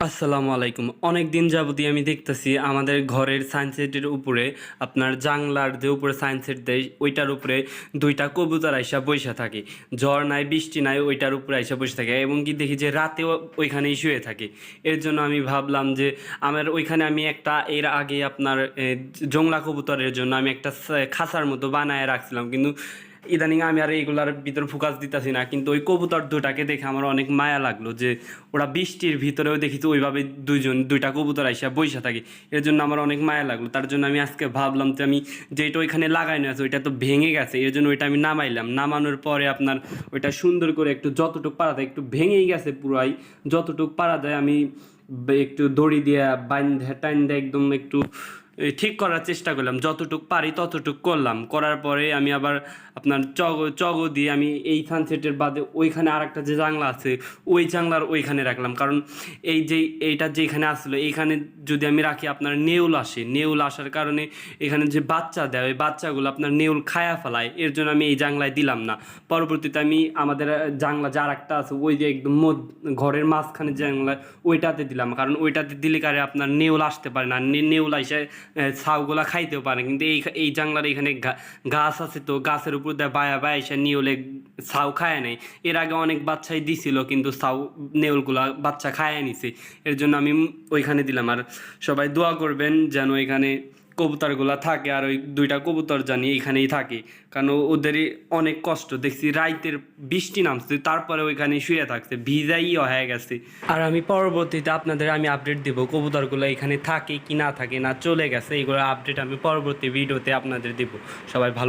আসসালামু আলাইকুম। অনেকদিন যাবতীয় আমি দেখতেছি আমাদের ঘরের সানসেটের উপরে আপনার জানলার যে উপরে সানসেট দেয় ওইটার উপরে ২টা কবুতর আইসা বইসা থাকে। ঝড় নাই বৃষ্টি নাই ওইটার উপরে আইসা বসে থাকে এবং কি দেখি যে রাতেও ওইখানেই শুয়ে থাকে। এর জন্য আমি ভাবলাম যে আমার ওইখানে আমি একটা এর আগে আপনার জংলা কবুতরের জন্য আমি একটা খাঁচার মতো বানায় রাখছিলাম, কিন্তু ইদানিং আমি আর এইগুলার ভিতর ফোকাস দিতেছি না। কিন্তু ওই কবুতর দুটাকে দেখে আমার অনেক মায়া লাগলো যে ওরা বৃষ্টির ভিতরেও দেখি তো ওইভাবে ২টা কবুতর আইসা বইসা থাকে। এর জন্য আমার অনেক মায়া লাগলো। তার জন্য আমি আজকে ভাবলাম যে আমি যেটা ওইখানে লাগাইনো আছে ওইটা তো ভেঙে গেছে, এর জন্য ওইটা আমি নামাইলাম। নামানোর পরে আপনার ওইটা সুন্দর করে একটু যতটুকু পারা যায়, একটু ভেঙেই গেছে পুরাই, যতটুকু পারা যায় আমি একটু দড়ি দিয়ে বাইন্ধে টাইন্ধে একদম একটু ঠিক করার চেষ্টা করলাম, যতটুকু পারি ততটুকু করলাম। করার পরে আমি আবার আপনার চগ দিয়ে আমি এই সানসেটের বাদে ওইখানে আর একটা যে জানলা আছে ওই জানলার ওইখানে রাখলাম, কারণ এই যে এইটা যেখানে আসলো এইখানে যদি আমি রাখি আপনার নেউল আসে, নেউল আসার কারণে এখানে যে বাচ্চা দেয় ওই বাচ্চাগুলো আপনার নেউল খায়া ফেলায়। এর জন্য আমি এই জানলায় দিলাম না। পরবর্তীতে আমি আমাদের জানলা যার একটা আছে ওই যে একদম ঘরের মাঝখানে জানলা ওইটাতে দিলাম, কারণ ওইটাতে দিলে কারে আপনার নেউল আসতে পারে না, নেউল এসে ছাউগুলা খাইতেও পারে। কিন্তু এই জানলার এখানে গাছ আছে, তো গাছের উপর দিয়ে বায়া বায়া এসে নেউলে ছাউ খায় নেই। এর আগে অনেক বাচ্চাই দিছিল কিন্তু ছাউ নেউলগুলা বাচ্চা খায় নিছে। এর জন্য আমি ওইখানে দিলাম। আর সবাই দোয়া করবেন যেন এখানে কবুতরগুলা থাকে, আর ওই ২টা কবুতর জানি এখানেই থাকে, কারণ ওদেরই অনেক কষ্ট দেখছি। রাইতের বৃষ্টি নামছে তারপরে ওইখানে শুয়ে থাকছে, ভিজাইও হয়ে গেছে। আর আমি পরবর্তীতে আপনাদের আমি আপডেট দেবো কবুতরগুলো এখানে থাকে কি না থাকে, না চলে গেছে, এগুলো আপডেট আমি পরবর্তী ভিডিওতে আপনাদের দেবো। সবাই ভালো